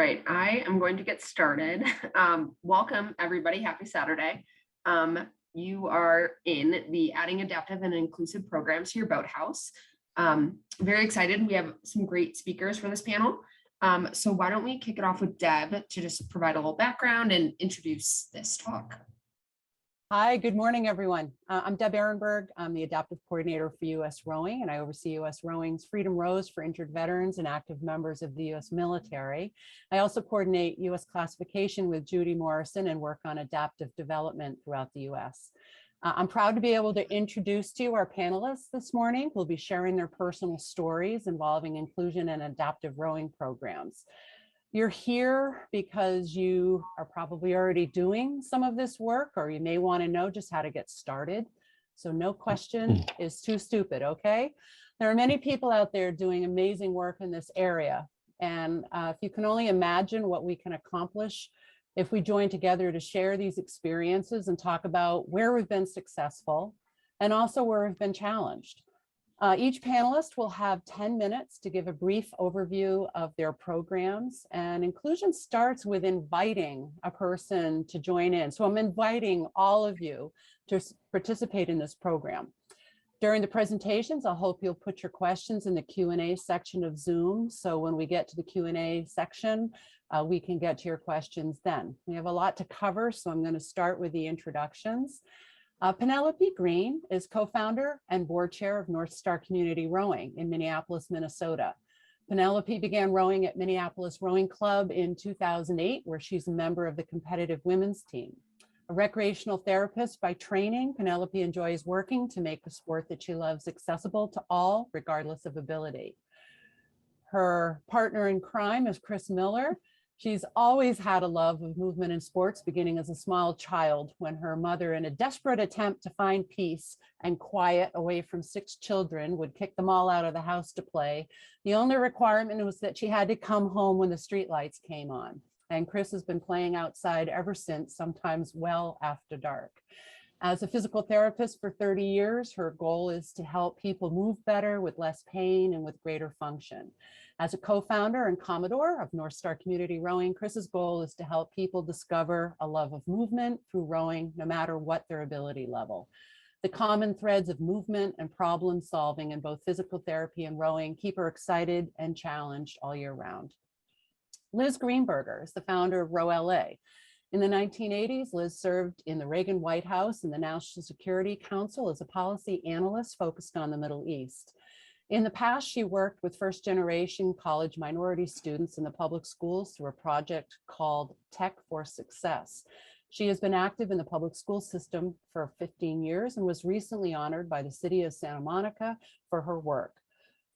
right, I am going to get started. Welcome, everybody. Happy Saturday. You are in the Adding Adaptive and Inclusive Programs to Your Boathouse. Very excited. We have some great speakers for this panel. So why don't we kick it off with Deb to just provide a little background and introduce this talk. Hi, good morning, everyone. I'm Deb Ehrenberg. I'm the adaptive coordinator for U.S. Rowing, and I oversee U.S. Rowing's Freedom Rows for injured veterans and active members of the U.S. military. I also coordinate U.S. classification with Judy Morrison and work on adaptive development throughout the U.S. I'm proud to be able to introduce to you our panelists this morning who will be sharing their personal stories involving inclusion and adaptive rowing programs. You're here because you are probably already doing some of this work, or you may want to know just how to get started. So no question is too stupid, okay? There are many people out there doing amazing work in this area. And if you can only imagine what we can accomplish if we join together to share these experiences and talk about where we've been successful and also where we've been challenged. Each panelist will have 10 minutes to give a brief overview of their programs, and inclusion starts with inviting a person to join in. So I'm inviting all of you to participate in this program. During the presentations, I hope you'll put your questions in the Q&A section of Zoom. So when we get to the Q&A section, we can get to your questions then. We have a lot to cover, so I'm going to start with the introductions. Penelope Green is co-founder and board chair of North Star Community Rowing in Minneapolis, Minnesota. Penelope began rowing at Minneapolis Rowing Club in 2008, where she's a member of the competitive women's team. A recreational therapist by training, Penelope enjoys working to make the sport that she loves accessible to all, regardless of ability. Her partner in crime is Chris Miller. She's always had a love of movement and sports, beginning as a small child when her mother, in a desperate attempt to find peace and quiet away from 6 children, would kick them all out of the house to play. The only requirement was that she had to come home when the streetlights came on. And Chris has been playing outside ever since, sometimes well after dark. As a physical therapist for 30 years, her goal is to help people move better with less pain and with greater function. As a co-founder and commodore of North Star Community Rowing, Chris's goal is to help people discover a love of movement through rowing, no matter what their ability level. The common threads of movement and problem solving in both physical therapy and rowing keep her excited and challenged all year round. Liz Greenberger is the founder of Row LA. In the 1980s, Liz served in the Reagan White House and the National Security Council as a policy analyst focused on the Middle East. In the past, she worked with first-generation college minority students in the public schools through a project called Tech for Success. She has been active in the public school system for 15 years and was recently honored by the city of Santa Monica for her work.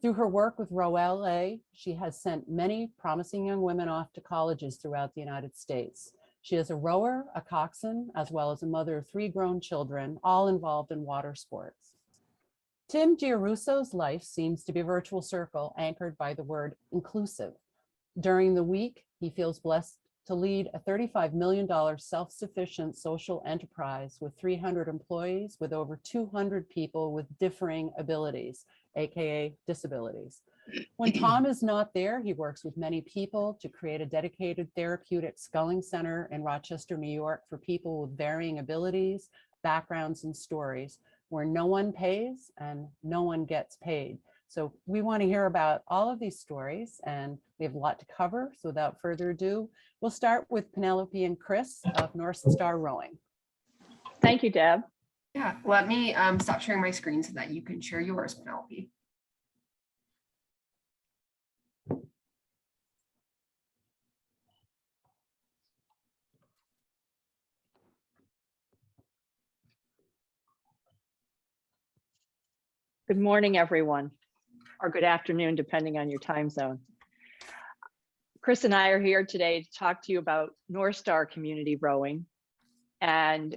Through her work with Row LA, she has sent many promising young women off to colleges throughout the United States. She is a rower, a coxswain, as well as a mother of 3 grown children, all involved in water sports. Tim Giarrusso's life seems to be a virtual circle anchored by the word inclusive. During the week, he feels blessed to lead a $35 million self-sufficient social enterprise with 300 employees, with over 200 people with differing abilities, AKA disabilities. When Tom is not there, he works with many people to create a dedicated therapeutic sculling center in Rochester, New York for people with varying abilities, backgrounds, and stories, where no one pays and no one gets paid. So we want to hear about all of these stories, and we have a lot to cover. So without further ado, we'll start with Penelope and Chris of North Star Rowing. Thank you, Deb. Yeah, let me stop sharing my screen so that you can share yours, Penelope. Good morning, everyone, or good afternoon, depending on your time zone. Chris and I are here today to talk to you about North Star Community Rowing. And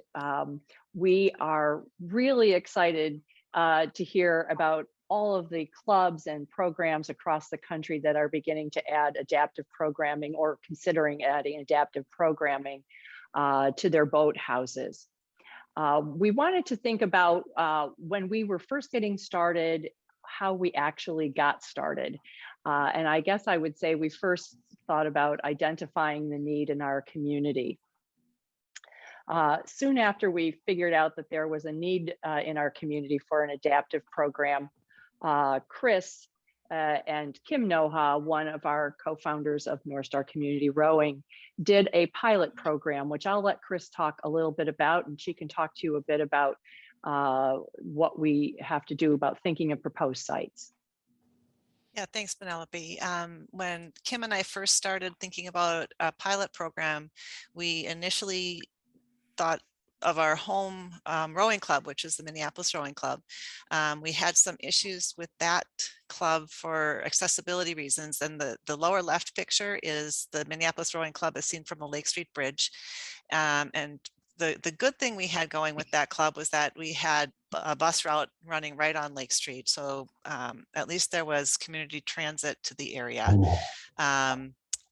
we are really excited to hear about all of the clubs and programs across the country that are beginning to add adaptive programming or considering adding adaptive programming to their boat houses. We wanted to think about when we were first getting started, how we actually got started. And I guess I would say we first thought about identifying the need in our community. Soon after we figured out that there was a need in our community for an adaptive program, Chris and Kim Noha, one of our co-founders of North Star Community Rowing, did a pilot program, which I'll let Chris talk a little bit about, and she can talk to you a bit about what we have to do about thinking of proposed sites. Yeah, thanks, Penelope. When Kim and I first started thinking about a pilot program, we initially thought of our home rowing club, which is the Minneapolis Rowing Club. We had some issues with that club for accessibility reasons. And the lower left picture is the Minneapolis Rowing Club as seen from the Lake Street Bridge. And the good thing we had going with that club was that we had a bus route running right on Lake Street. So at least there was community transit to the area.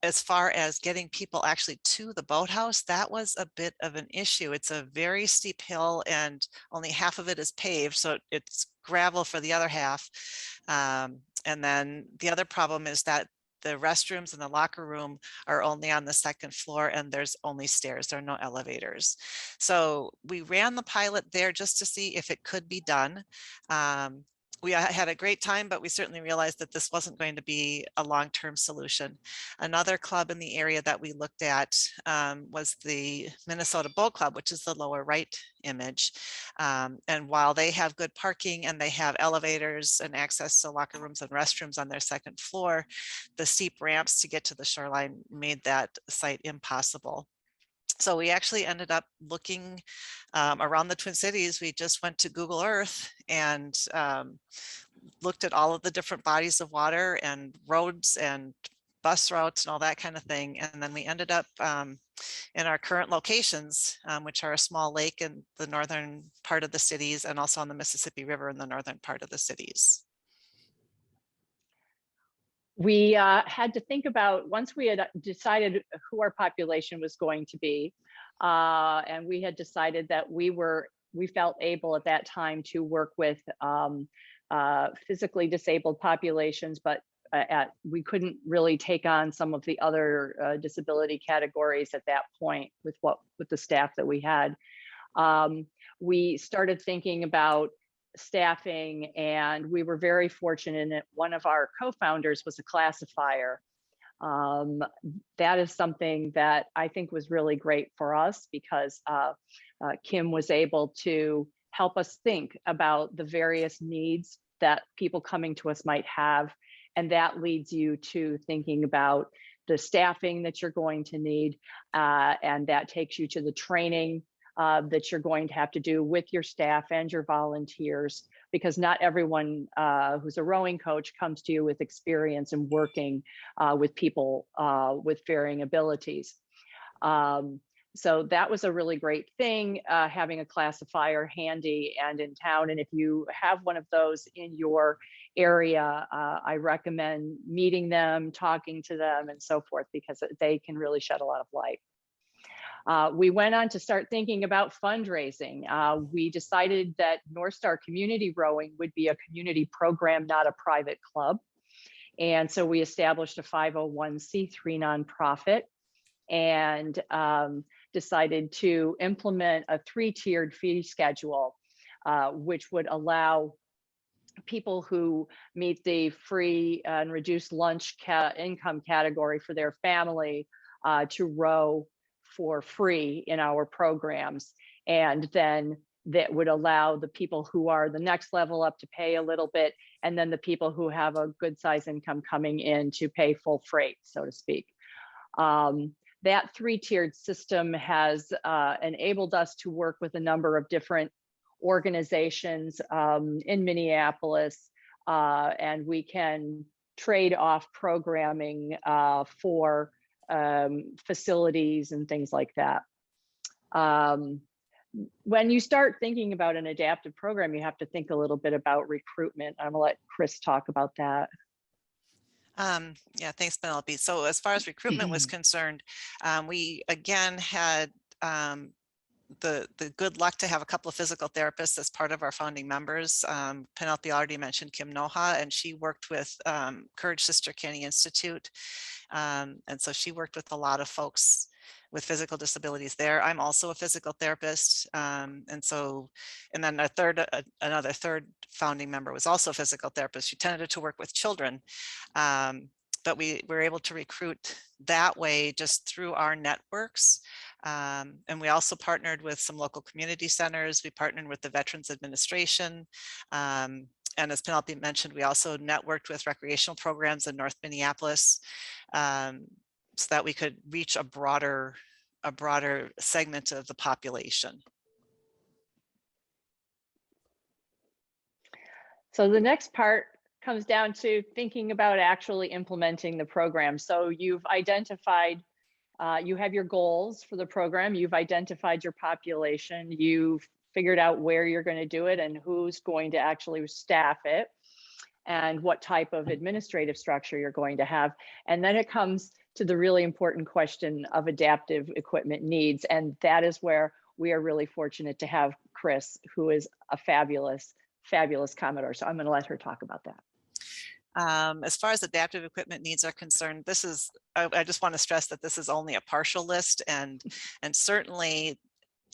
As far as getting people actually to the boathouse, that was a bit of an issue. It's a very steep hill and only half of it is paved. So it's gravel for the other half. And then the other problem is that the restrooms and the locker room are only on the second floor and there's only stairs. There are no elevators. So we ran the pilot there just to see if it could be done. We had a great time, but we certainly realized that this wasn't going to be a long-term solution. Another club in the area that we looked at was the Minnesota Boat Club, which is the lower right image. And while they have good parking and they have elevators and access to locker rooms and restrooms on their second floor, the steep ramps to get to the shoreline made that site impossible. So we actually ended up looking around the Twin Cities. We just went to Google Earth and looked at all of the different bodies of water and roads and bus routes and all that kind of thing. And then we ended up in our current locations, which are a small lake in the northern part of the cities and also on the Mississippi River in the northern part of the cities. We had to think about, once we had decided who our population was going to be, and we had decided that we felt able at that time to work with physically disabled populations, but we couldn't really take on some of the other disability categories at that point with the staff that we had. We started thinking about staffing, and we were very fortunate that one of our co-founders was a classifier. That is something that I think was really great for us because Kim was able to help us think about the various needs that people coming to us might have. And that leads you to thinking about the staffing that you're going to need. And that takes you to the training that you're going to have to do with your staff and your volunteers, because not everyone who's a rowing coach comes to you with experience in working with people with varying abilities. So that was a really great thing, having a classifier handy and in town. And if you have one of those in your area, I recommend meeting them, talking to them and so forth, because they can really shed a lot of light. We went on to start thinking about fundraising. We decided that North Star Community Rowing would be a community program, not a private club. And so we established a 501c3 nonprofit and decided to implement a 3-tiered fee schedule, which would allow people who meet the free and reduced lunch income category for their family to row for free in our programs. And then that would allow the people who are the next level up to pay a little bit, and then the people who have a good size income coming in to pay full freight, so to speak. That 3-tiered system has enabled us to work with a number of different organizations in Minneapolis, and we can trade off programming for facilities and things like that. When you start thinking about an adaptive program, you have to think a little bit about recruitment. I'm gonna let Chris talk about that. Yeah, thanks, Penelope. So as far as recruitment was concerned, we again had the good luck to have a couple of physical therapists as part of our founding members. Penelope already mentioned Kim Noha, and she worked with Courage Sister Kenny Institute. And so she worked with a lot of folks with physical disabilities there. I'm also a physical therapist. And then another third founding member was also a physical therapist. She tended to work with children. But we were able to recruit that way just through our networks. And we also partnered with some local community centers. We partnered with the Veterans Administration. And as Penelope mentioned, we also networked with recreational programs in North Minneapolis so that we could reach a broader segment of the population. So the next part comes down to thinking about actually implementing the program. So you've identified, you have your goals for the program, you've identified your population, you've figured out where you're going to do it and who's going to actually staff it and what type of administrative structure you're going to have. And then it comes to the really important question of adaptive equipment needs. And that is where we are really fortunate to have Chris, who is a fabulous Commodore. So I'm going to let her talk about that. As far as adaptive equipment needs are concerned, I just want to stress that this is only a partial list, and certainly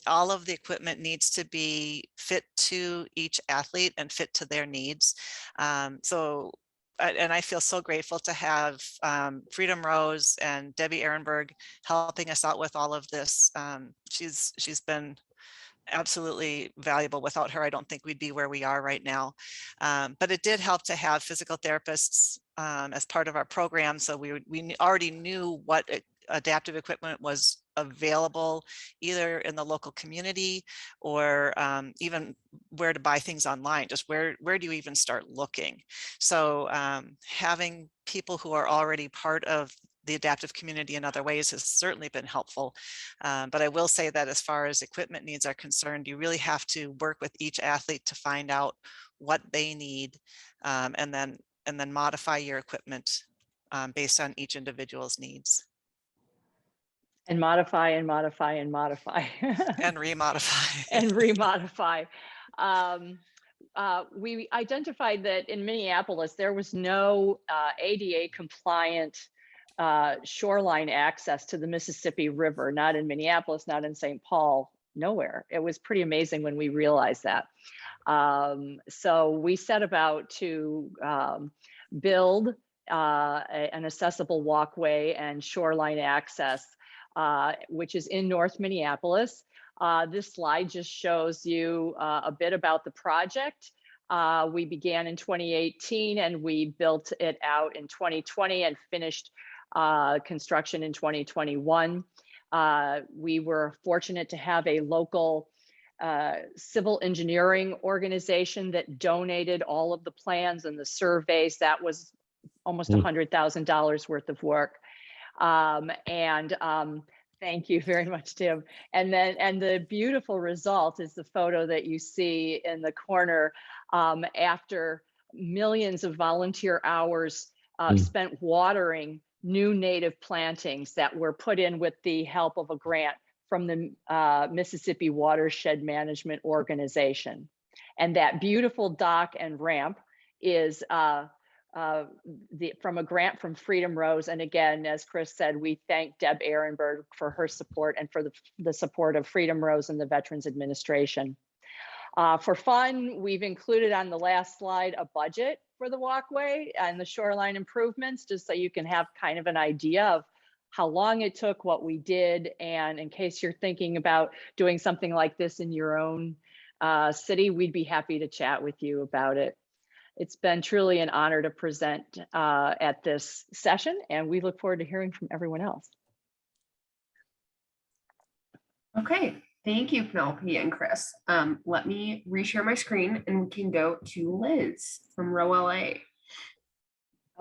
all of the equipment needs to be fit to each athlete and fit to their needs. And I feel so grateful to have Freedom Rose and Debbie Ehrenberg helping us out with all of this. She's been absolutely valuable. Without her, I don't think we'd be where we are right now. But it did help to have physical therapists as part of our program. So we already knew what adaptive equipment was available either in the local community or even where to buy things online. Just where do you even start looking? So having people who are already part of the adaptive community in other ways has certainly been helpful. But I will say that as far as equipment needs are concerned, you really have to work with each athlete to find out what they need and then modify your equipment based on each individual's needs. And modify and modify and modify. And remodify. And remodify. We identified that in Minneapolis, there was no ADA compliant shoreline access to the Mississippi River, not in Minneapolis, not in St. Paul, nowhere. It was pretty amazing when we realized that. So we set about to build an accessible walkway and shoreline access, which is in North Minneapolis. This slide just shows you a bit about the project. We began in 2018 and we built it out in 2020 and finished construction in 2021. We were fortunate to have a local civil engineering organization that donated all of the plans and the surveys. That was almost $100,000 worth of work. Thank you very much, Tim. And the beautiful result is the photo that you see in the corner after millions of volunteer hours spent watering new native plantings that were put in with the help of a grant from the Mississippi Watershed Management Organization. And that beautiful dock and ramp is from a grant from Freedom Rose. And again, as Chris said, we thank Deb Ehrenberg for her support and for the support of Freedom Rose and the Veterans Administration. For fun, we've included on the last slide a budget for the walkway and the shoreline improvements, just so you can have kind of an idea of how long it took, what we did, and in case you're thinking about doing something like this in your own city, we'd be happy to chat with you about it. It's been truly an honor to present at this session, and we look forward to hearing from everyone else. Okay, thank you, Penelope and Chris. Let me reshare my screen and we can go to Liz from Row LA.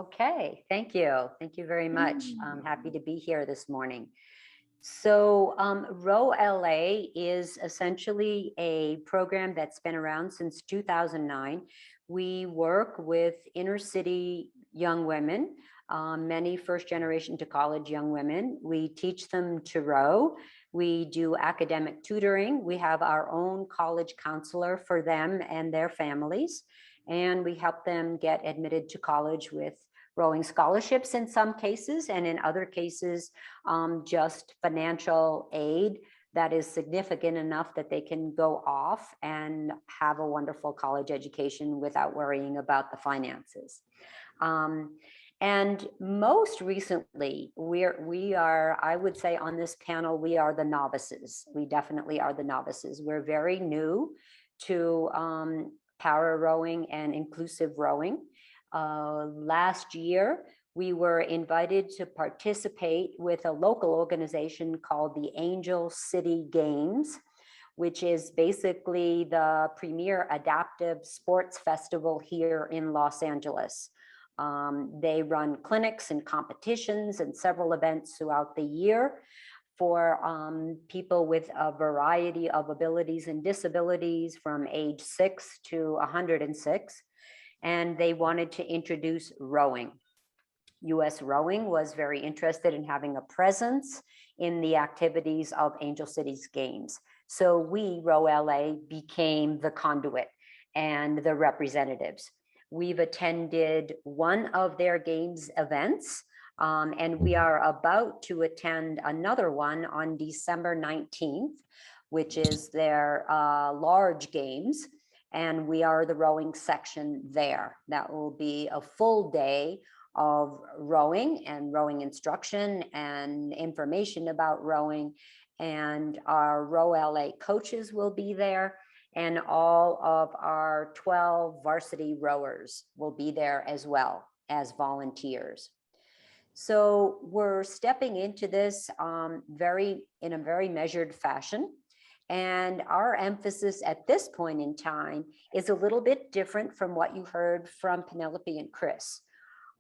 Okay, thank you. Thank you very much. I'm happy to be here this morning. So Row LA is essentially a program that's been around since 2009. We work with inner city young women, many first generation to college young women. We teach them to row. We do academic tutoring. We have our own college counselor for them and their families. And we help them get admitted to college with rowing scholarships in some cases, and in other cases, just financial aid that is significant enough that they can go off and have a wonderful college education without worrying about the finances. And most recently, we are, I would say on this panel, we are the novices. We definitely are the novices. We're very new to para rowing and inclusive rowing. Last year, we were invited to participate with a local organization called the Angel City Games, which is basically the premier adaptive sports festival here in Los Angeles. They run clinics and competitions and several events throughout the year for people with a variety of abilities and disabilities from age 6 to 106. And they wanted to introduce rowing. US Rowing was very interested in having a presence in the activities of Angel City's games. So we, Row LA, became the conduit and the representatives. We've attended one of their games events, and we are about to attend another one on December 19th, which is their large games. And we are the rowing section there. That will be a full day of rowing and rowing instruction and information about rowing. And our Row LA coaches will be there. And all of our 12 varsity rowers will be there as well as volunteers. So we're stepping into this in a very measured fashion. And our emphasis at this point in time is a little bit different from what you heard from Penelope and Chris.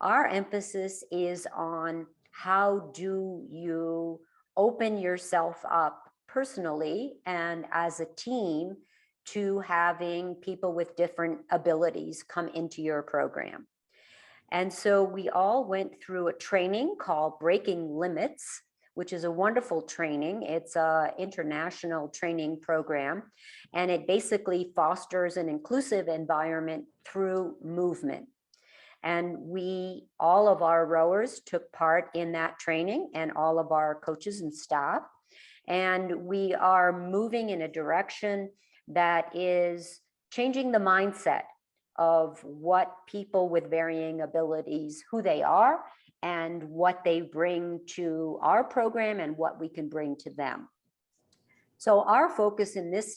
Our emphasis is on how do you open yourself up personally and as a team to having people with different abilities come into your program. And so we all went through a training called Breaking Limits, which is a wonderful training. It's an international training program, and it basically fosters an inclusive environment through movement. And all of our rowers took part in that training, and all of our coaches and staff. And we are moving in a direction that is changing the mindset of what people with varying abilities, who they are, and what they bring to our program and what we can bring to them. So our focus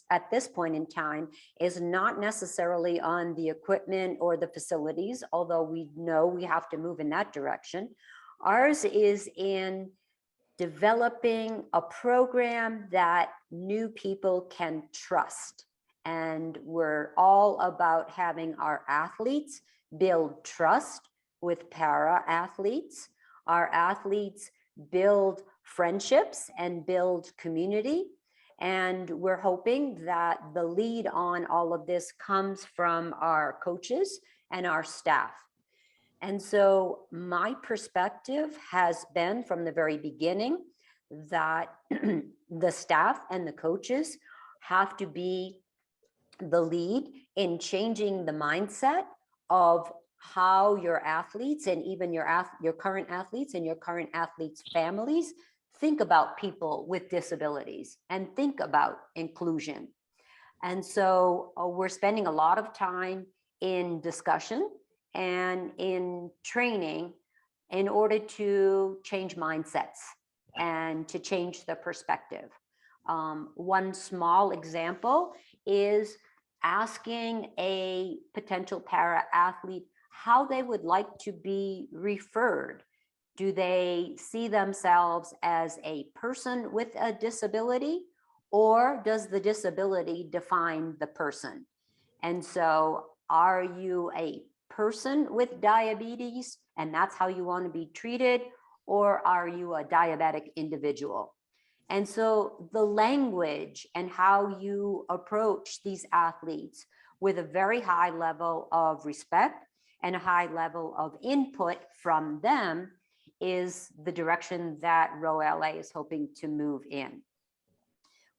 at this point in time is not necessarily on the equipment or the facilities, although we know we have to move in that direction. Ours is in developing a program that new people can trust. And we're all about having our athletes build trust with para athletes. Our athletes build friendships and build community. And we're hoping that the lead on all of this comes from our coaches and our staff. And so my perspective has been from the very beginning that the staff and the coaches have to be the lead in changing the mindset of how your athletes and even your current athletes and your current athletes' families think about people with disabilities and think about inclusion. And so we're spending a lot of time in discussion and in training in order to change mindsets and to change the perspective. One small example is asking a potential para athlete how they would like to be referred. Do they see themselves as a person with a disability, or does the disability define the person? And so are you a person with diabetes and that's how you want to be treated, or are you a diabetic individual? And so the language and how you approach these athletes with a very high level of respect and a high level of input from them is the direction that Row LA is hoping to move in.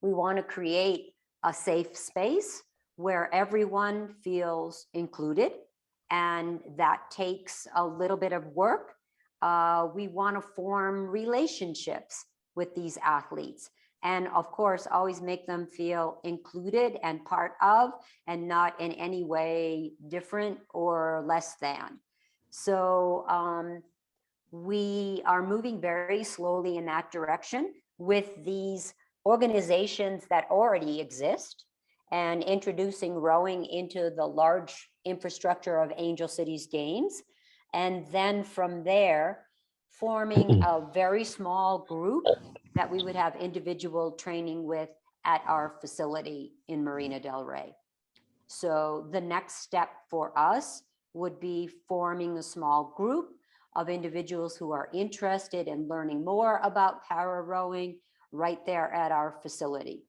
We want to create a safe space where everyone feels included, and that takes a little bit of work. We want to form relationships with these athletes, and of course, always make them feel included and part of, and not in any way different or less than. So we are moving very slowly in that direction with these organizations that already exist, and introducing rowing into the large infrastructure of Angel Cities Games. And then from there, forming a very small group that we would have individual training with at our facility in Marina del Rey. So the next step for us would be forming a small group of individuals who are interested in learning more about para rowing right there at our facility.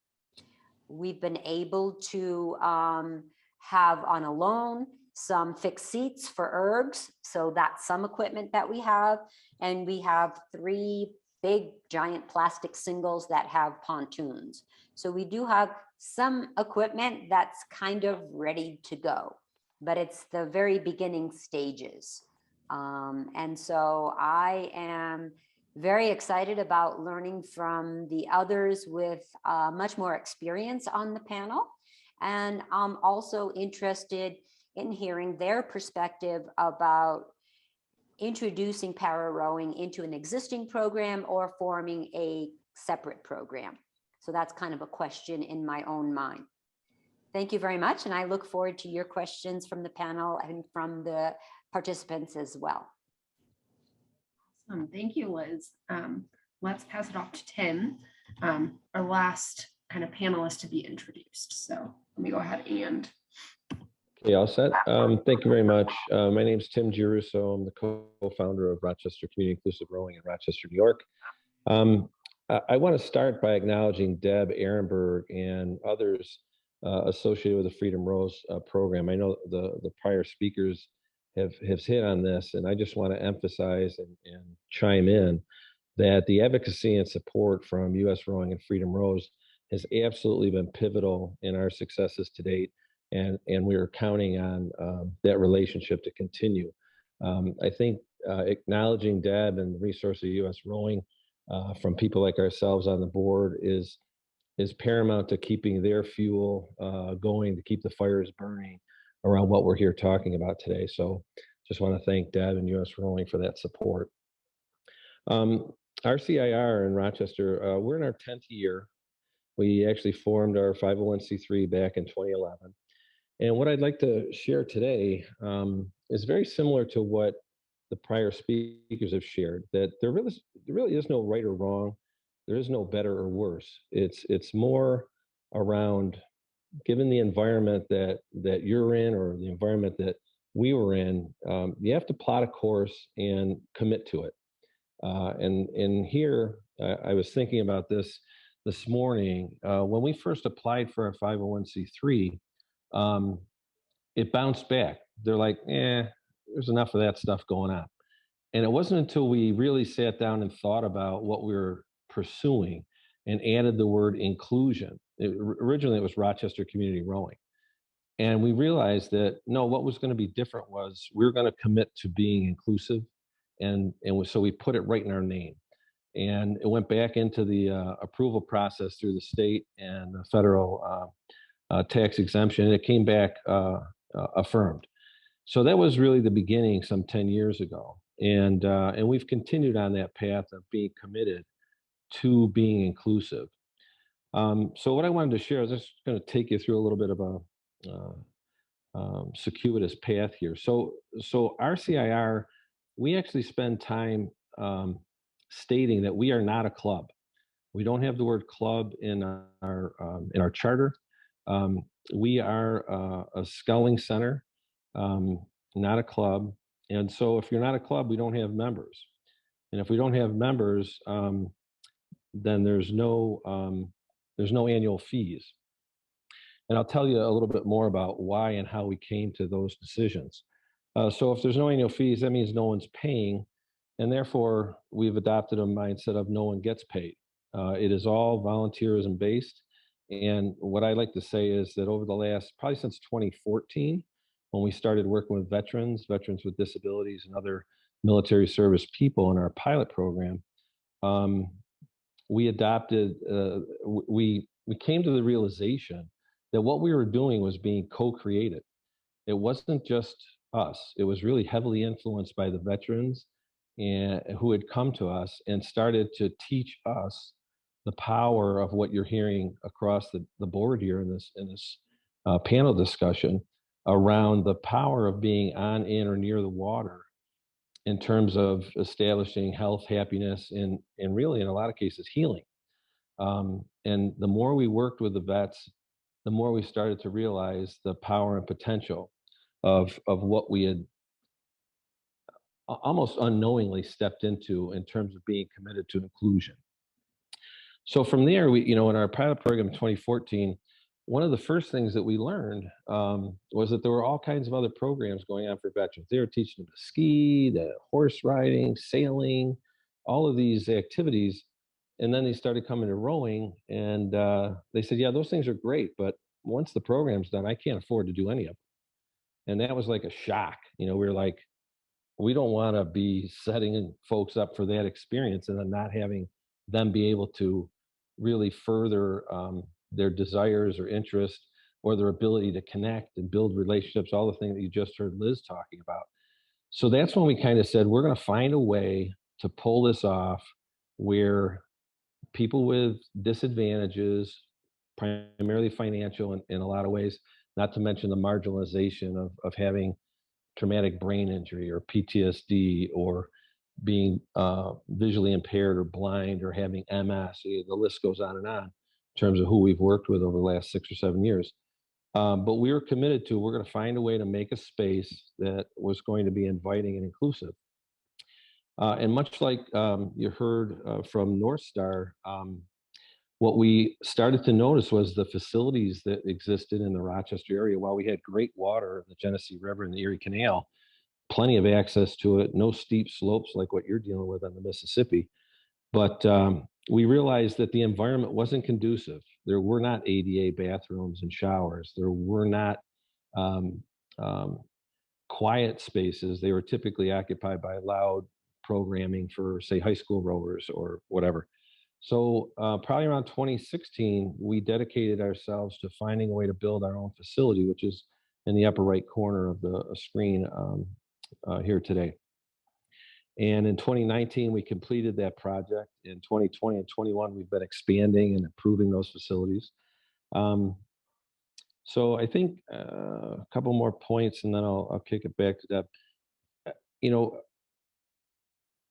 We've been able to have on a loan some fixed seats for ergs. So that's some equipment that we have. And we have 3 big giant plastic singles that have pontoons. So we do have some equipment that's kind of ready to go, but it's the very beginning stages. And so I am very excited about learning from the others with much more experience on the panel. And I'm also interested in hearing their perspective about introducing para rowing into an existing program or forming a separate program. So that's kind of a question in my own mind. Thank you very much. And I look forward to your questions from the panel and from the participants as well. Awesome. Thank you, Liz. Let's pass it off to Tim, our last kind of panelist to be introduced. So let me go ahead and. Okay, all set. Thank you very much. My name is Tim Giarusso. I'm the co-founder of Rochester Community Inclusive Rowing in Rochester, New York. I want to start by acknowledging Deb Ehrenberg and others associated with the Freedom Rows program. I know the prior speakers have hit on this, and I just want to emphasize and chime in that the advocacy and support from U.S. Rowing and Freedom Rows has absolutely been pivotal in our successes to date, and we are counting on that relationship to continue. I think acknowledging Deb and the resource of U.S. Rowing from people like ourselves on the board is paramount to keeping their fuel going, to keep the fires burning around what we're here talking about today. So just want to thank Deb and U.S. Rowing for that support. RCIR in Rochester, we're in our 10th year. We actually formed our 501c3 back in 2011. And what I'd like to share today is very similar to what the prior speakers have shared, that there really is no right or wrong. There is no better or worse. It's more around, given the environment that you're in, or the environment that we were in, you have to plot a course and commit to it. And here, I was thinking about this morning. When we first applied for our 501c3, it bounced back. They're like, there's enough of that stuff going on. And it wasn't until we really sat down and thought about what we were pursuing and added the word inclusion. Originally, it was Rochester Community Rowing. And we realized that, no, what was going to be different was we were going to commit to being inclusive. And so we put it right in our name. And it went back into the approval process through the state and the federal tax exemption, and it came back affirmed. So that was really the beginning some 10 years ago. And we've continued on that path of being committed to being inclusive. So what I wanted to share is just going to take you through a little bit of a circuitous path here. So RCIR, we actually spend time stating that we are not a club. We don't have the word club in our charter. We are a sculling center, not a club. And so if you're not a club, we don't have members. And if we don't have members, then there's no annual fees. And I'll tell you a little bit more about why and how we came to those decisions. So if there's no annual fees, that means no one's paying. And therefore, we've adopted a mindset of no one gets paid. It is all volunteerism based. And what I like to say is that over the last, probably since 2014, when we started working with veterans, veterans with disabilities, and other military service people in our pilot program, um, we adopted, we came to the realization that what we were doing was being co-created. It wasn't just us. It was really heavily influenced by the veterans and who had come to us and started to teach us the power of what you're hearing across the board here in this panel discussion around the power of being on, in, or near the water in terms of establishing health, happiness, and really in a lot of cases healing. And the more we worked with the vets, the more we started to realize the power and potential of what we had almost unknowingly stepped into in terms of being committed to inclusion. So from there, we, in our pilot program in 2014, one of the first things that we learned was that there were all kinds of other programs going on for veterans. They were teaching them to ski, the horse riding, sailing, all of these activities. And then they started coming to rowing, and they said, yeah, those things are great, but once the program's done, I can't afford to do any of them. And that was like a shock. We were like, we don't want to be setting folks up for that experience and then not having them be able to really further their desires or interests or their ability to connect and build relationships, all the things that you just heard Liz talking about. So that's when we kind of said, we're going to find a way to pull this off where people with disadvantages, primarily financial in a lot of ways, not to mention the marginalization of having traumatic brain injury or PTSD or being visually impaired or blind or having MS. The list goes on in terms of who we've worked with over the last 6 or 7 years. But we were committed to, we're going to find a way to make a space that was going to be inviting and inclusive. And much like you heard from North Star, what we started to notice was the facilities that existed in the Rochester area. While we had great water, the Genesee River and the Erie Canal, plenty of access to it, no steep slopes like what you're dealing with on the Mississippi. But we realized that the environment wasn't conducive. There were not ADA bathrooms and showers. There were not quiet spaces. They were typically occupied by loud programming for, say, high school rowers or whatever. So probably around 2016, we dedicated ourselves to finding a way to build our own facility, which is in the upper right corner of the screen here today. And in 2019, we completed that project. In 2020 and 21, we've been expanding and improving those facilities. So I think a couple more points, and then I'll kick it back to Deb.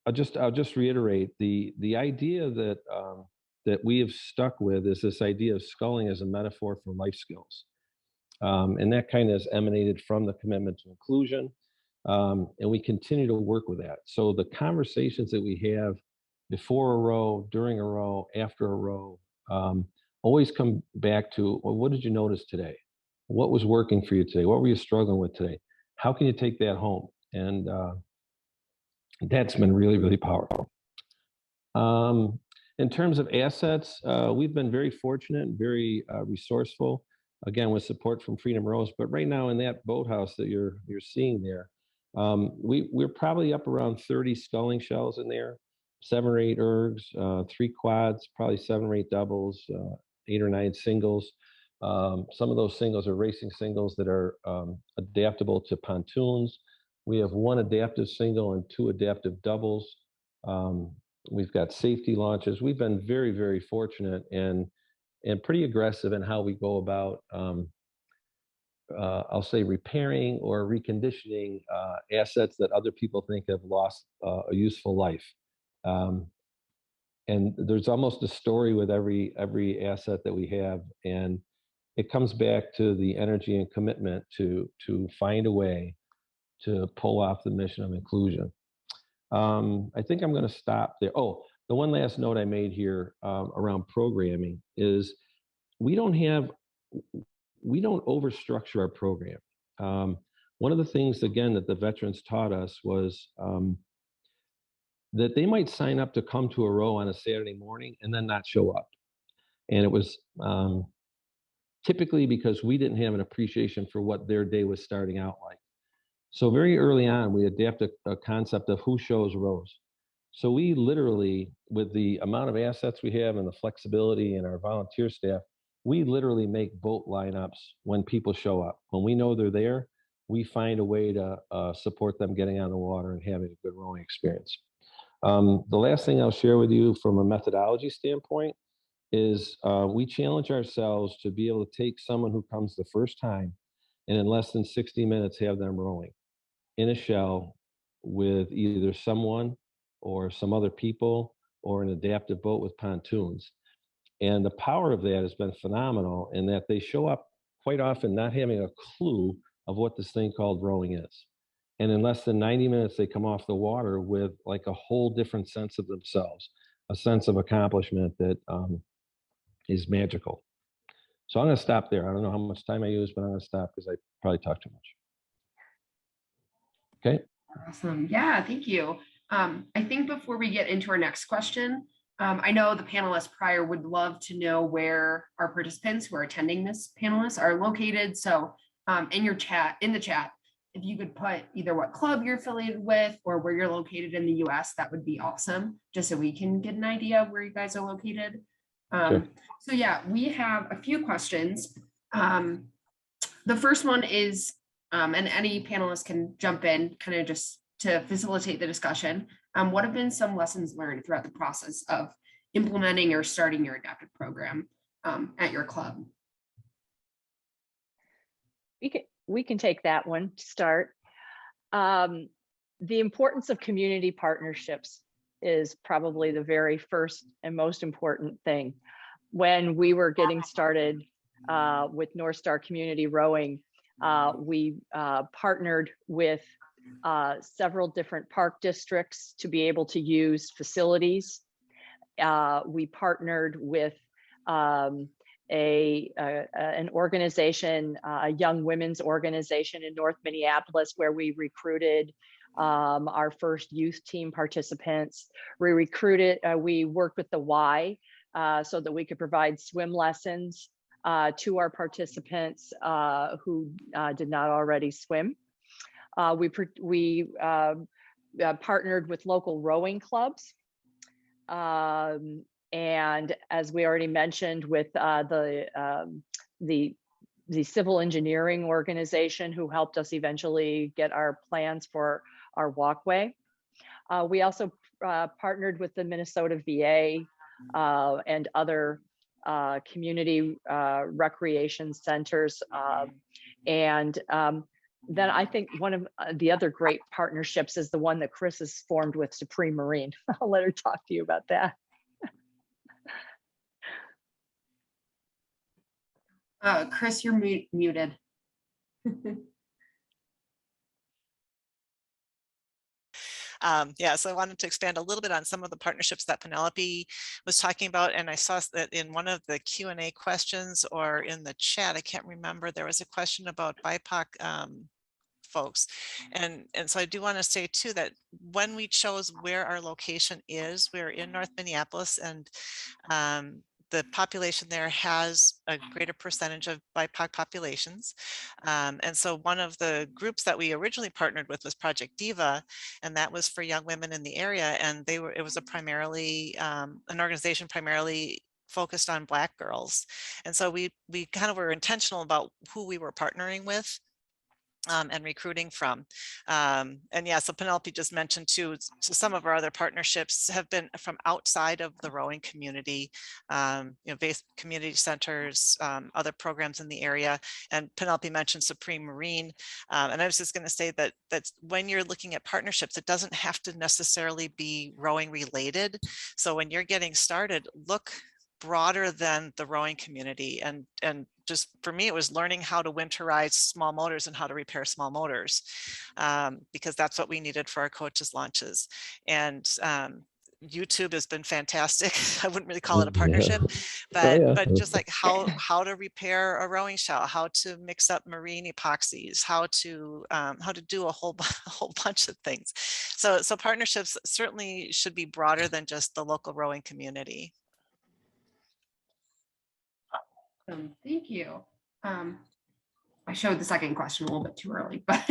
I'll just reiterate the idea that that we have stuck with is this idea of sculling as a metaphor for life skills, and that kind of has emanated from the commitment to inclusion, and we continue to work with that. So the conversations that we have before a row, during a row, after a row, always come back to, well, what did you notice today? What was working for you today? What were you struggling with today? How can you take that home? And that's been really, really powerful. In terms of assets, we've been very fortunate and very resourceful, again, with support from Freedom Rose. But right now in that boathouse that you're seeing there, we're probably up around 30 sculling shells in there, 7 or 8 ergs, 3 quads, probably 7 or 8 doubles, 8 or 9 singles. Some of those singles are racing singles that are adaptable to pontoons. We have 1 adaptive single and 2 adaptive doubles. We've got safety launches. We've been very, very fortunate and pretty aggressive in how we go about, I'll say, repairing or reconditioning assets that other people think have lost a useful life. And there's almost a story with every asset that we have, and it comes back to the energy and commitment to find a way to pull off the mission of inclusion. I think I'm going to stop there. Oh, the one last note I made here around programming is we don't overstructure our program. One of the things, again, that the veterans taught us was that they might sign up to come to a row on a Saturday morning and then not show up. And it was typically because we didn't have an appreciation for what their day was starting out like. So very early on, we adapted a concept of who shows rows. So we literally, with the amount of assets we have and the flexibility in our volunteer staff, we literally make boat lineups when people show up. When we know they're there, we find a way to support them getting on the water and having a good rowing experience. The last thing I'll share with you from a methodology standpoint is we challenge ourselves to be able to take someone who comes the first time and in less than 60 minutes have them rowing in a shell with either someone or some other people or an adaptive boat with pontoons. And the power of that has been phenomenal in that they show up quite often not having a clue of what this thing called rowing is. And in less than 90 minutes, they come off the water with like a whole different sense of themselves, a sense of accomplishment that is magical. So I'm going to stop there. I don't know how much time I use, but I'm going to stop because I probably talk too much. Okay. Awesome. Yeah, thank you. I think before we get into our next question, I know the panelists prior would love to know where our participants who are attending this panelist are located. So in the chat, if you could put either what club you're affiliated with or where you're located in the US, that would be awesome, just so we can get an idea of where you guys are located. Sure. So yeah, we have a few questions. The first one is, and any panelist can jump in kind of just to facilitate the discussion. What have been some lessons learned throughout the process of implementing or starting your adaptive program at your club? We can take that one to start. The importance of community partnerships is probably the very first and most important thing. When we were getting started with North Star Community Rowing, we partnered with several different park districts to be able to use facilities. We partnered with an organization, a young women's organization in North Minneapolis, where we recruited our first youth team participants. We worked with the Y so that we could provide swim lessons to our participants who did not already swim. We partnered with local rowing clubs. And as we already mentioned, with the civil engineering organization who helped us eventually get our plans for our walkway. We also partnered with the Minnesota VA and other community recreation centers. Then I think one of the other great partnerships is the one that Chris has formed with Supreme Marine. I'll let her talk to you about that. Chris, you're muted. Yeah, so I wanted to expand a little bit on some of the partnerships that Penelope was talking about. And I saw that in one of the Q&A questions or in the chat, I can't remember, there was a question about BIPOC folks. And so I do want to say too, that when we chose where our location is, we're in North Minneapolis, and the population there has a greater percentage of BIPOC populations. And so one of the groups that we originally partnered with was Project Diva, and that was for young women in the area. And it was primarily an organization primarily focused on Black girls. And so we kind of were intentional about who we were partnering with. And recruiting from. And yeah, so Penelope just mentioned too, so some of our other partnerships have been from outside of the rowing community, based community centers, other programs in the area. And Penelope mentioned Supreme Marine. And I was just going to say that when you're looking at partnerships, it doesn't have to necessarily be rowing related. So when you're getting started, look broader than the rowing community, and just for me, it was learning how to winterize small motors and how to repair small motors, because that's what we needed for our coaches launches. And YouTube has been fantastic. I wouldn't really call it a partnership, but just like how to repair a rowing shell, how to mix up marine epoxies, how to do a whole bunch of things. So partnerships certainly should be broader than just the local rowing community. Thank you. I showed the second question a little bit too early, but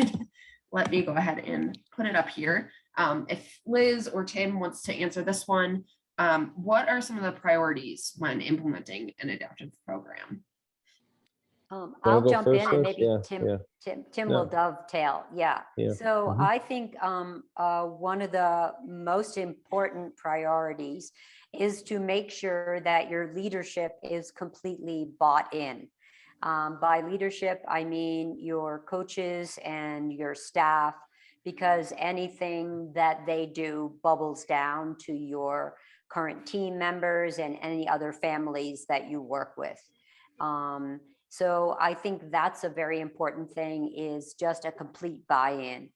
let me go ahead and put it up here. If Liz or Tim wants to answer this one, what are some of the priorities when implementing an adaptive program? I'll go jump in first, and Liz? maybe Yeah, Tim, yeah. Tim No. will dovetail. Yeah. Yeah. So Mhm. I think one of the most important priorities is to make sure that your leadership is completely bought in. By leadership, I mean your coaches and your staff, because anything that they do bubbles down to your current team members and any other families that you work with. So I think that's a very important thing, is just a complete buy-in.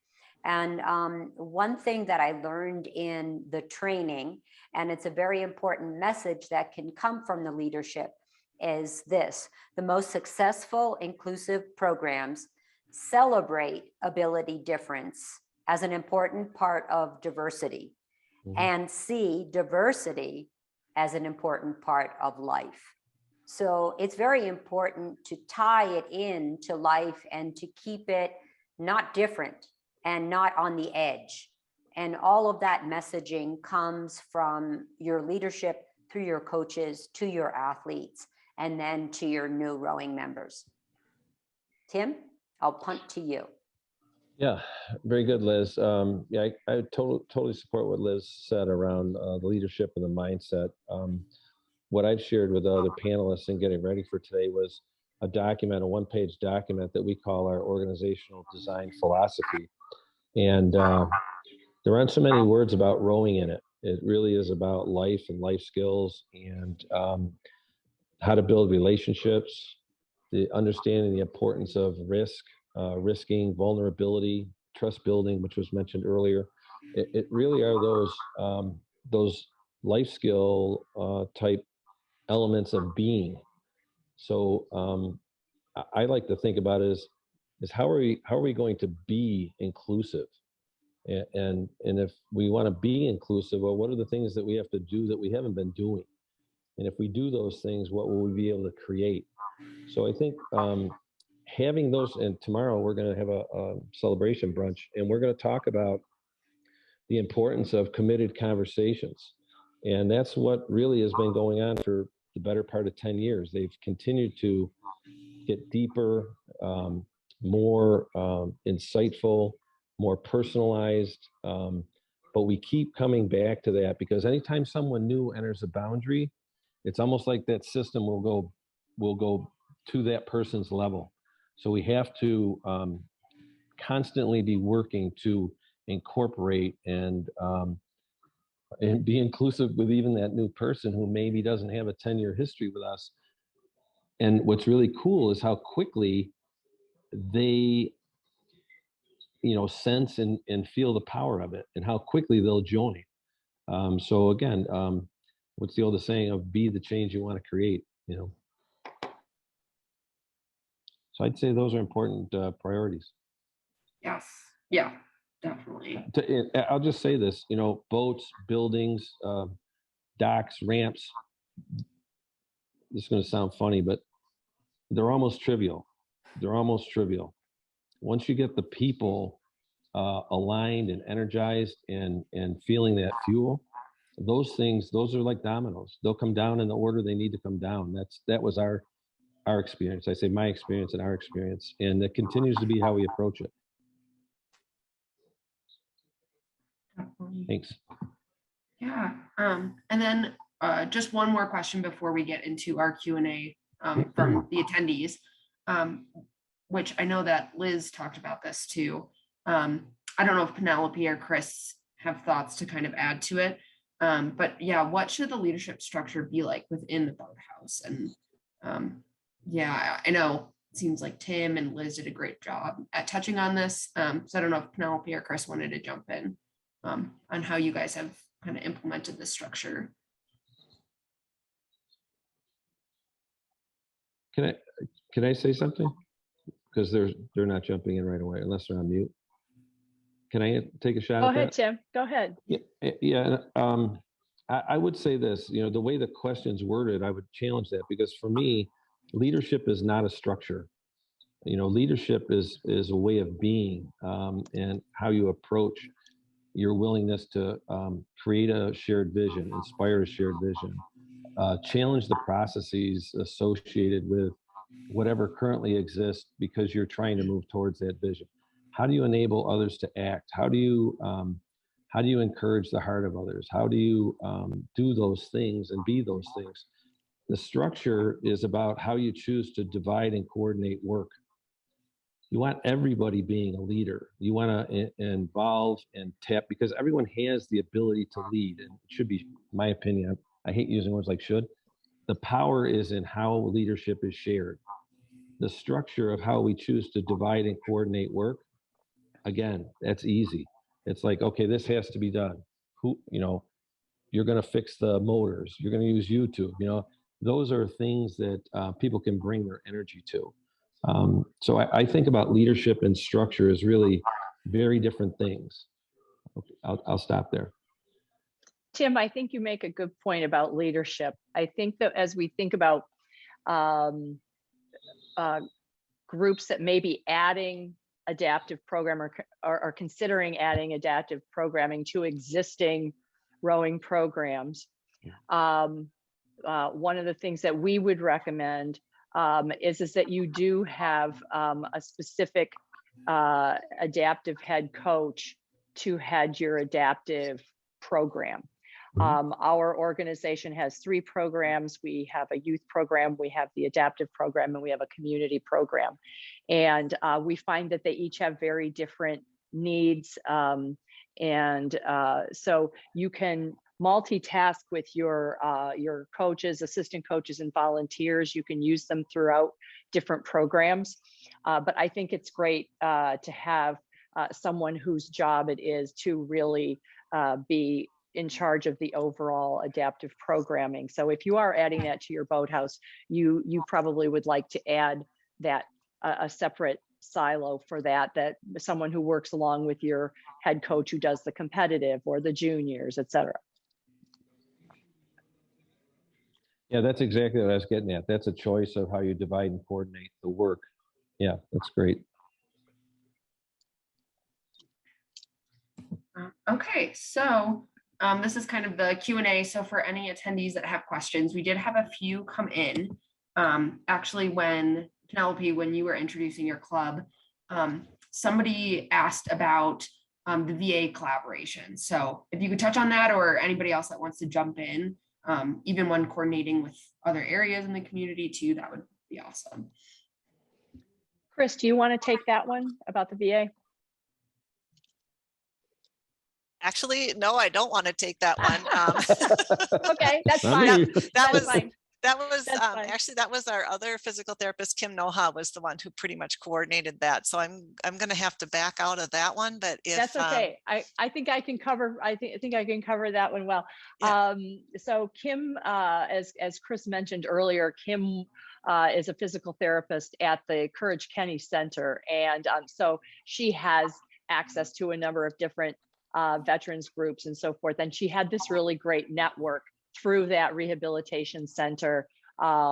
And one thing that I learned in the training, and it's a very important message that can come from the leadership, is this: the most successful inclusive programs celebrate ability difference as an important part of diversity, Mhm. and see diversity as an important part of life. So it's very important to tie it in to life and to keep it not different and not on the edge. And all of that messaging comes from your leadership through your coaches to your athletes and then to your new rowing members. Tim, I'll punt to you. Yeah, very good, Liz. Yeah, I totally support what Liz said around the leadership and the mindset. What I've shared with the other panelists in getting ready for today was a document, a one-page document that we call our organizational design philosophy. And there aren't so many words about rowing in it. It really is about life and life skills, and how to build relationships, the understanding the importance of risking, vulnerability, trust building, which was mentioned earlier. It really are those life skill type elements of being. So I like to think about it as how are we going to be inclusive? And if we want to be inclusive, well, what are the things that we have to do that we haven't been doing? And if we do those things, what will we be able to create? So I think having those, and tomorrow we're going to have a celebration brunch, and we're going to talk about the importance of committed conversations. And that's what really has been going on for the better part of 10 years. They've continued to get deeper, more insightful, more personalized. But we keep coming back to that, because anytime someone new enters a boundary, it's almost like that system will go to that person's level. So we have to constantly be working to incorporate and be inclusive with even that new person who maybe doesn't have a 10-year history with us. And what's really cool is how quickly they sense and feel the power of it, and how quickly they'll join. So again, what's the oldest saying of be the change you want to create? So I'd say those are important priorities. Yes. Yeah, definitely. I'll just say this, boats, buildings, docks, ramps, this is going to sound funny, but they're almost trivial. Once you get the people aligned and energized and feeling that fuel, those are like dominoes. They'll come down in the order they need to come down. That was our experience. I say my experience and our experience, and it continues to be how we approach it. Definitely. Thanks. Yeah. And then just one more question before we get into our Q&A from the attendees, which I know that Liz talked about this too. I don't know if Penelope or Chris have thoughts to kind of add to it. But yeah, what should the leadership structure be like within the boathouse? And yeah, I know it seems like Tim and Liz did a great job at touching on this. So I don't know if Penelope or Chris wanted to jump in on how you guys have kind of implemented this structure. Can I say something? Because they're not jumping in right away unless they're on mute. Can I take a shot? Go ahead, Tim. Go ahead. Yeah. I would say this. The way the question's worded, I would challenge that, because for me, leadership is not a structure. Leadership is a way of being, and how you approach your willingness to create a shared vision, inspire a shared vision, challenge the processes associated with whatever currently exists because you're trying to move towards that vision. How do you enable others to act? How do you encourage the heart of others? How do you do those things and be those things? The structure is about how you choose to divide and coordinate work. You want everybody being a leader. You want to involve and tap, because everyone has the ability to lead, and it should be, in my opinion, I hate using words like should. The power is in how leadership is shared. The structure of how we choose to divide and coordinate work, again, that's easy. It's like, okay, this has to be done. You're going to fix the motors. You're going to use YouTube. Those are things that people can bring their energy to. So I think about leadership and structure as really very different things. Okay, I'll stop there. Tim, I think you make a good point about leadership. I think that as we think about groups that may be adding adaptive program or considering adding adaptive programming to existing rowing programs, one of the things that we would recommend is that you do have a specific adaptive head coach to head your adaptive program. Our organization has 3 programs. We have a youth program, we have the adaptive program, and we have a community program. And we find that they each have very different needs. So you can multitask with your coaches, assistant coaches, and volunteers. You can use them throughout different programs. But I think it's great to have someone whose job it is to really be in charge of the overall adaptive programming. So if you are adding that to your boathouse, you probably would like to add that a separate silo for that someone who works along with your head coach who does the competitive or the juniors, et cetera. Yeah, that's exactly what I was getting at. That's a choice of how you divide and coordinate the work. Yeah, that's great. Okay, so this is kind of the Q&A. So for any attendees that have questions, we did have a few come in. Actually, when Penelope, when you were introducing your club, somebody asked about the VA collaboration. So if you could touch on that, or anybody else that wants to jump in, even when coordinating with other areas in the community too, that would be awesome. Chris, do you want to take that one about the VA? Actually, no, I don't want to take that one. Okay, that's fine. That was fine. Actually, that was our other physical therapist, Kim Noha, was the one who pretty much coordinated that. So I'm going to have to back out of that one. But if that's okay, I think I can cover. I think I can cover that one well. Yeah. So Kim, as Chris mentioned earlier, Kim is a physical therapist at the Courage Kenny Center, and so she has access to a number of different veterans groups and so forth. And she had this really great network through that rehabilitation center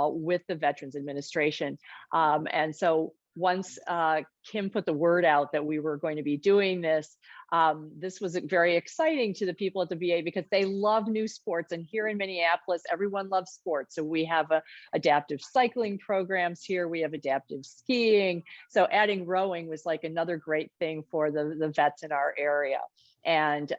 with the Veterans Administration. And so once Kim put the word out that we were going to be doing this, this was very exciting to the people at the VA because they love new sports. And here in Minneapolis, everyone loves sports. So we have adaptive cycling programs here. We have adaptive skiing. So adding rowing was like another great thing for the vets in our area. And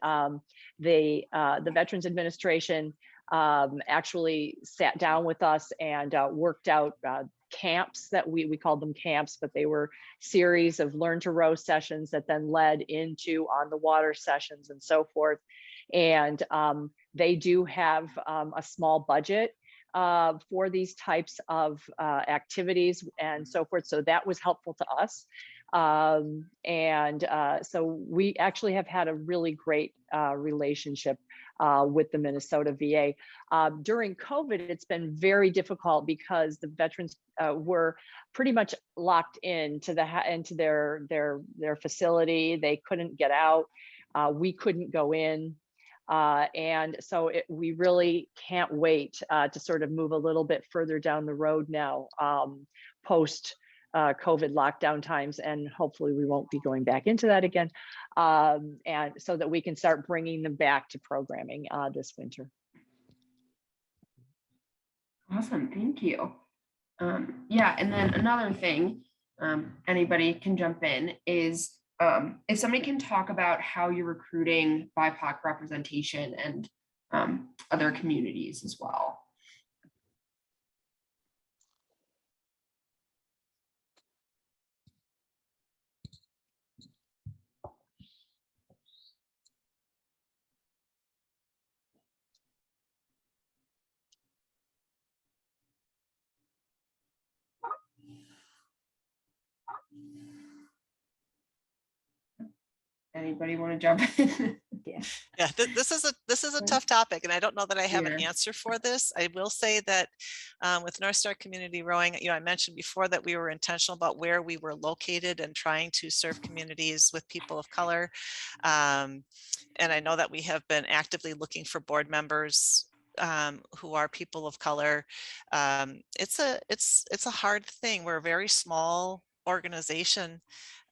the Veterans Administration actually sat down with us and worked out camps that we called them camps, but they were series of learn to row sessions that then led into on the water sessions and so forth. And they do have a small budget for these types of activities and so forth. So that was helpful to us. So we actually have had a really great relationship with the Minnesota VA. During COVID, it's been very difficult because the veterans were pretty much locked into their facility. They couldn't get out. We couldn't go in. And so we really can't wait to sort of move a little bit further down the road now, post COVID lockdown times, and hopefully we won't be going back into that again. And so that we can start bringing them back to programming this winter. Awesome, thank you. Yeah, and then another thing, anybody can jump in, is if somebody can talk about how you're recruiting BIPOC representation and other communities as well. Anybody want to jump in? Yeah, this is a tough topic, and I don't know that I have an Yeah. answer for this. I will say that with North Star Community Rowing, I mentioned before that we were intentional about where we were located and trying to serve communities with people of color. And I know that we have been actively looking for board members who are people of color. It's a hard thing. We're a very small organization.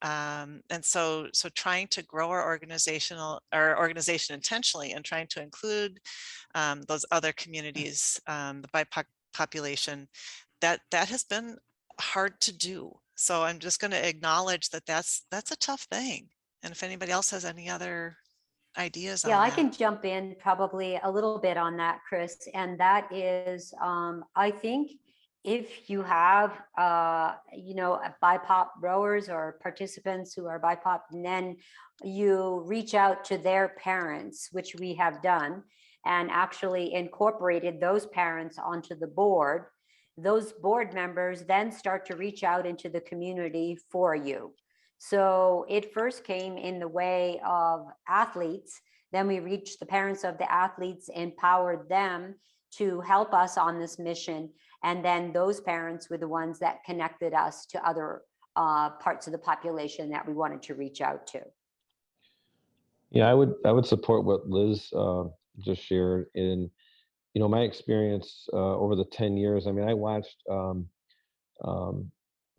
And so trying to grow our organization intentionally and trying to include those other communities, the BIPOC population, that has been hard to do. So I'm just going to acknowledge that that's a tough thing. And if anybody else has any other ideas on Yeah, I that. can jump in probably a little bit on that, Chris. And that is, I think if you have, BIPOC rowers or participants who are BIPOC, and then you reach out to their parents, which we have done, and actually incorporated those parents onto the board, those board members then start to reach out into the community for you. So it first came in the way of athletes. Then we reached the parents of the athletes, empowered them to help us on this mission. And then those parents were the ones that connected us to other parts of the population that we wanted to reach out to. Yeah, I would support what Liz just shared. In my experience over the 10 years, I mean, I watched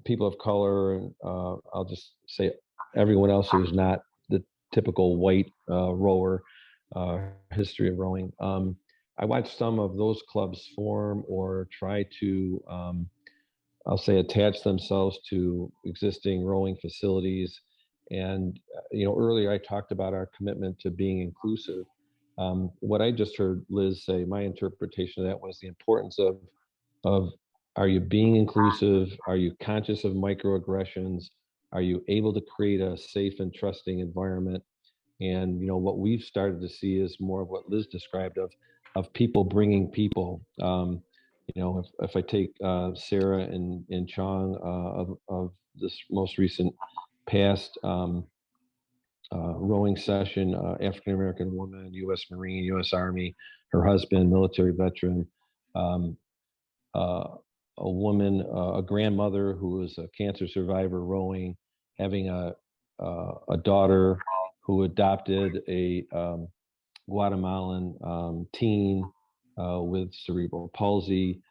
people of color, and I'll just say everyone else who's not the typical white rower, history of rowing. I watched some of those clubs form or try to, I'll say, attach themselves to existing rowing facilities. And, earlier I talked about our commitment to being inclusive. What I just heard Liz say, my interpretation of that was the importance of are you being inclusive? Are you conscious of microaggressions? Are you able to create a safe and trusting environment? And what we've started to see is more of what Liz described of people bringing people. If I take Sarah and Chong of this most recent past rowing session, African American woman, U.S. Marine, U.S. Army, her husband, military veteran, a woman, a grandmother who was a cancer survivor rowing, having a daughter who adopted a Guatemalan teen with cerebral palsy,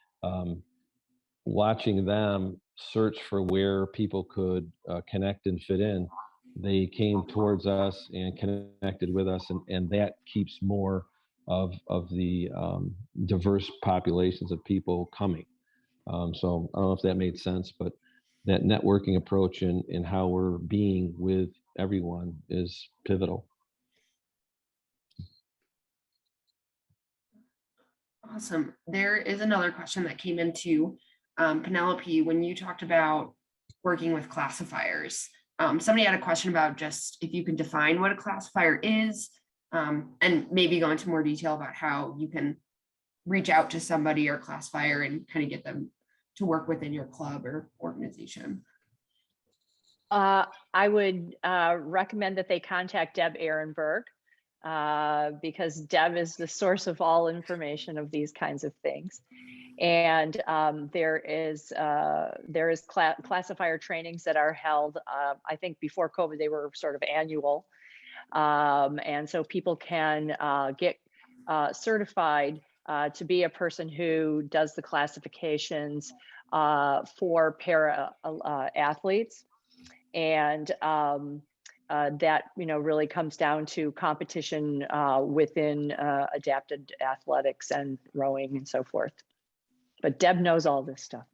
watching them search for where people could connect and fit in. They came towards us and connected with us, and that keeps more of the diverse populations of people coming. So I don't know if that made sense, but that networking approach and how we're being with everyone is pivotal. Awesome. There is another question that came into Penelope when you talked about working with classifiers. Somebody had a question about just if you could define what a classifier is, and maybe go into more detail about how you can reach out to somebody or classifier and kind of get them to work within your club or organization. I would recommend that they contact Deb Ehrenberg, because Deb is the source of all information of these kinds of things. And there is classifier trainings that are held. I think before COVID, they were sort of annual. And so people can get certified to be a person who does the classifications for para athletes. And that, really comes down to competition within adapted athletics and rowing and so forth. But Deb knows all this stuff.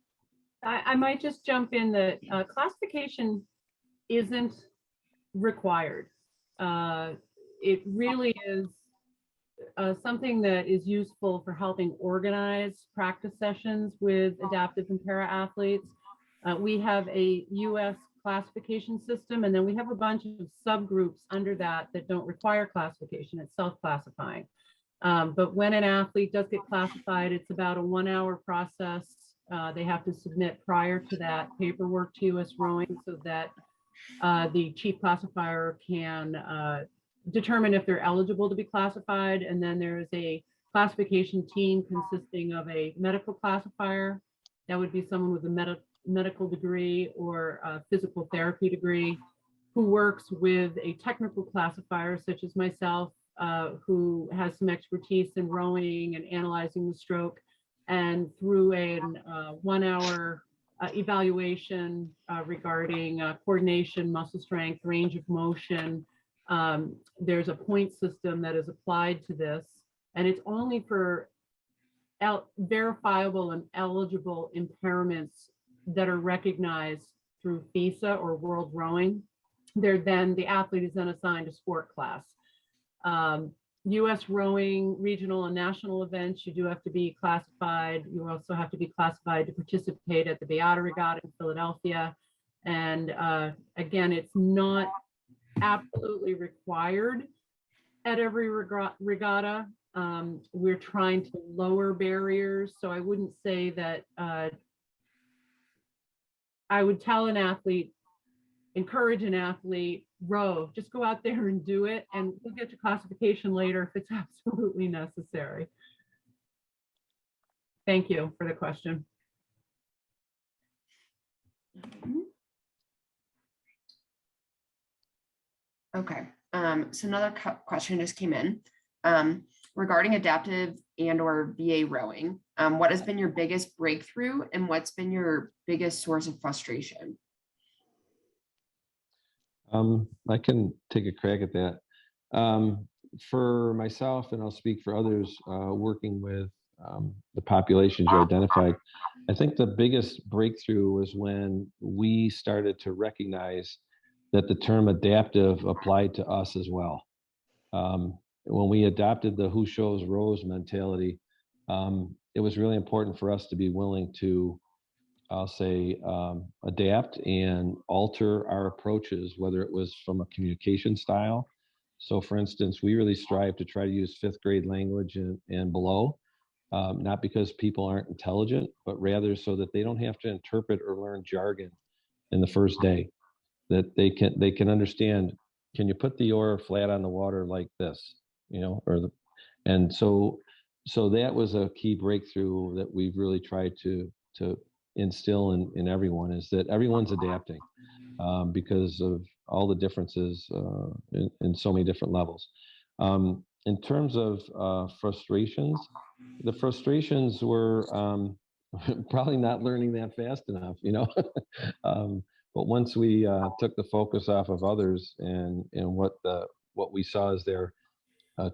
I might just jump in that classification isn't required. It really is something that is useful for helping organize practice sessions with adaptive and para athletes. We have a US classification system, and then we have a bunch of subgroups under that that don't require classification. It's self-classifying. But when an athlete does get classified, it's about a 1-hour process. They have to submit prior to that paperwork to US Rowing so that the chief classifier can determine if they're eligible to be classified. And then there's a classification team consisting of a medical classifier. That would be someone with a medical degree or a physical therapy degree, who works with a technical classifier such as myself, who has some expertise in rowing and analyzing the stroke. And through a 1-hour evaluation regarding coordination, muscle strength, range of motion, there's a point system that is applied to this, and it's only for verifiable and eligible impairments that are recognized through FISA or World Rowing. The athlete is then assigned a sport class. US Rowing regional and national events, you do have to be classified. You also have to be classified to participate at the Beata Regatta in Philadelphia. And again, it's not absolutely required at every regatta. We're trying to lower barriers. So I wouldn't say that I would tell an athlete, encourage an athlete, row, just go out there and do it. And we'll get to classification later if it's absolutely necessary. Thank you for the question. Okay, so another question just came in regarding adaptive and/or VA rowing. What has been your biggest breakthrough, and what's been your biggest source of frustration? I can take a crack at that. For myself, and I'll speak for others working with the populations you identified, I think the biggest breakthrough was when we started to recognize that the term adaptive applied to us as well. When we adopted the who shows rows mentality, it was really important for us to be willing to, I'll say, adapt and alter our approaches, whether it was from a communication style. So for instance, we really strive to try to use 5th grade language and below, not because people aren't intelligent, but rather so that they don't have to interpret or learn jargon in the first day, that they can understand, can you put the oar flat on the water like this, and so that was a key breakthrough that we've really tried to instill in everyone, is that everyone's adapting because of all the differences in so many different levels. In terms of frustrations, the frustrations were probably not learning that fast enough, but once we took the focus off of others and what we saw as their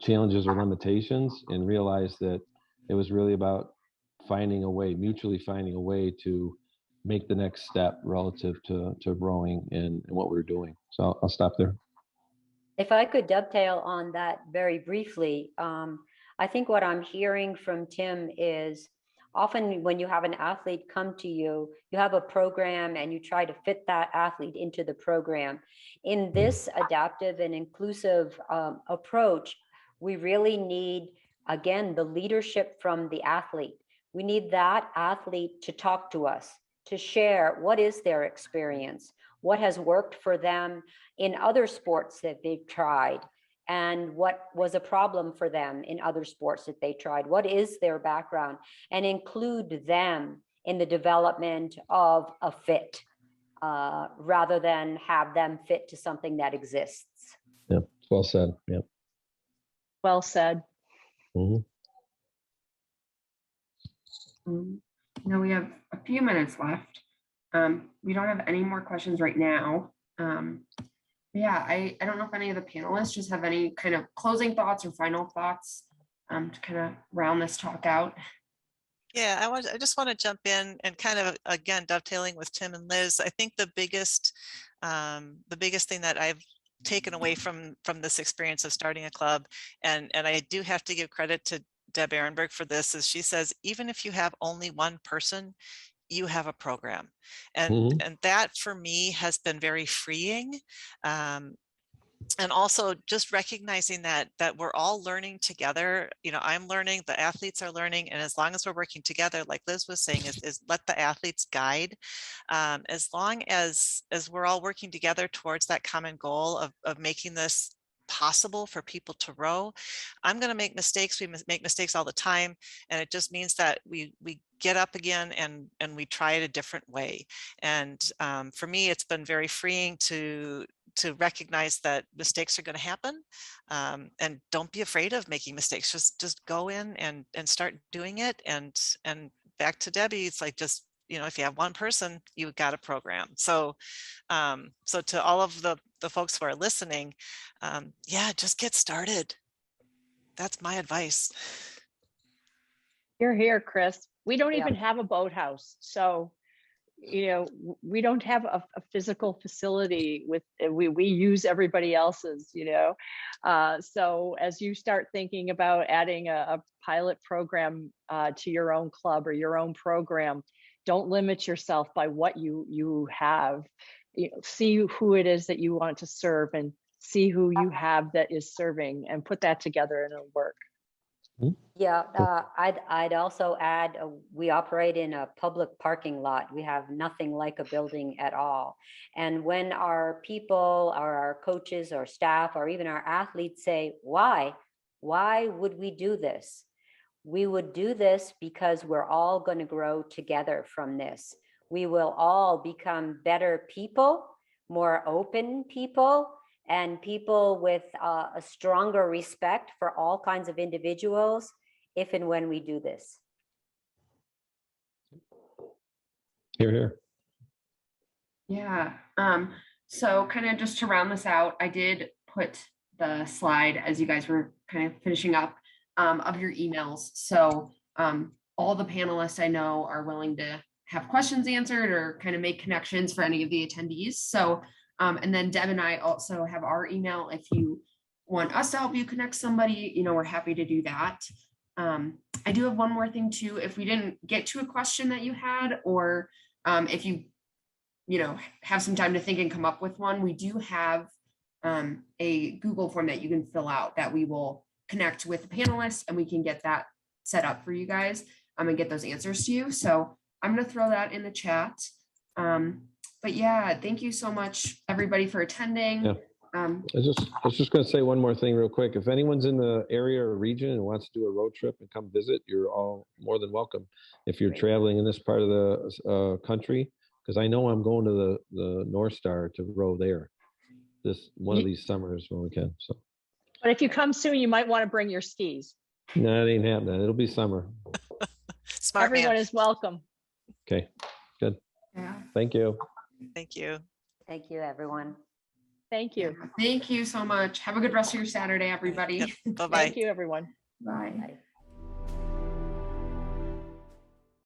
challenges or limitations, and realized that it was really about mutually finding a way to make the next step relative to rowing and what we're doing. So I'll stop there. If I could dovetail on that very briefly, I think what I'm hearing from Tim is often when you have an athlete come to you, you have a program and you try to fit that athlete into the program. In this adaptive and inclusive approach, we really need, again, the leadership from the athlete. We need that athlete to talk to us, to share what is their experience, what has worked for them in other sports that they've tried, and what was a problem for them in other sports that they tried. What is their background? And include them in the development of a fit, rather than have them fit to something that exists. Yeah. Well said. Yeah. Well said. Mhm. Now we have a few minutes left. We don't have any more questions right now. Yeah, I don't know if any of the panelists just have any kind of closing thoughts or final thoughts to kind of round this talk out. Yeah, I just want to jump in and kind of, again, dovetailing with Tim and Liz. I think the biggest thing that I've taken away from this experience of starting a club, and I do have to give credit to Deb Ehrenberg for this, is she says, even if you have only one person, you have a program. And that for me has been very freeing. And also just recognizing that we're all learning together. You know, I'm learning, the athletes are learning, and as long as we're working together, like Liz was saying, is let the athletes guide. As long as we're all working together towards that common goal of making this possible for people to row. I'm going to make mistakes. We make mistakes all the time, and it just means that we get up again and we try it a different way. And for me, it's been very freeing to recognize that mistakes are going to happen, and don't be afraid of making mistakes. Just go in and start doing it. And back to Debbie, it's like, just, you know, if you have one person, you've got a program. So so to all of the folks who are listening, yeah, just get started. That's my advice. You're here, Chris. We don't Yeah. even have a boathouse. So, you know, we don't have a physical facility with, we use everybody else's, you know. So as you start thinking about adding a pilot program to your own club or your own program, don't limit yourself by what you have. You know, see who it is that you want to serve and see who you have that is serving, and put that together and it'll work. Yeah, I'd also add, we operate in a public parking lot. We have nothing like a building at all. And when our people, or our coaches or staff, or even our athletes say, why would we do this? We would do this because we're all going to grow together from this. We will all become better people, more open people, and people with a stronger respect for all kinds of individuals if and when we do this. Hear, hear. Yeah. So kind of just to round this out, I did put the slide as you guys were kind of finishing up of your emails. So all the panelists I know are willing to have questions answered or kind of make connections for any of the attendees. So and then Deb and I also have our email. If you want us to help you connect somebody, you know, we're happy to do that. I do have one more thing too. If we didn't get to a question that you had, or if you know, have some time to think and come up with one, we do have a Google form that you can fill out that we will connect with the panelists, and we can get that set up for you guys and get those answers to you. So I'm going to throw that in the chat. But yeah, thank you so much, everybody, for attending. Yeah. I was just going to say one more thing real quick. If anyone's in the area or region and wants to do a road trip and come visit, you're all more than welcome. If you're traveling in this part of the country, because I know I'm going to the North Star to row there this one of these summers when we can. So, but if you come soon, you might want to bring your skis. no, it ain't happening. It'll be summer. Smart Everyone man. is welcome. Okay, good. Yeah. Thank you. Thank you. Thank you, everyone. Thank you. Thank you so much. Have a good rest of your Saturday, everybody. Yep. Bye-bye. Thank you, everyone. Bye. Bye.